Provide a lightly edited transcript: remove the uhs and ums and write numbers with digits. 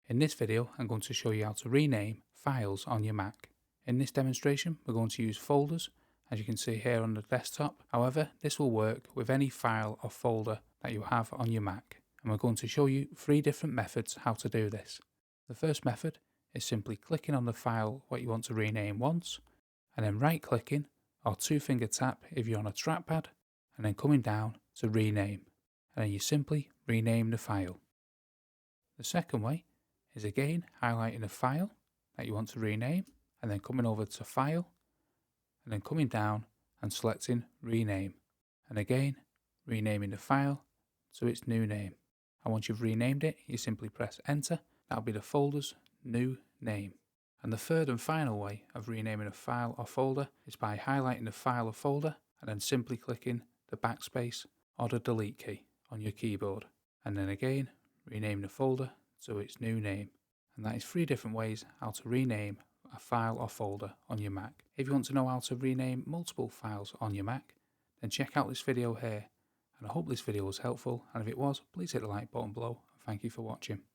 In this video, I'm going to show you how to rename files on your Mac. In this demonstration, we're going to use folders, as you can see here on the desktop. However, this will work with any file or folder that you have on your Mac. And we're going to show you 3 different methods how to do this. The first method is simply clicking on the file what you want to rename once, and then right clicking or 2-finger tap if you're on a trackpad, and then coming down to rename. And then you simply rename the file. The second way is again highlighting the file that you want to rename, and then coming over to File, and then coming down and selecting Rename, and again renaming the file to its new name. And once you've renamed it, you simply press Enter. That'll be the folder's new name. And the third and final way of renaming a file or folder is by highlighting the file or folder and then simply clicking the backspace or the delete key on your keyboard, and then again rename the folder to its new name. And that is 3 different ways how to rename a file or folder on your Mac. If you want to know how to rename multiple files on your Mac, then check out this video here. And I hope this video was helpful, and if it was, please hit the like button below, and thank you for watching.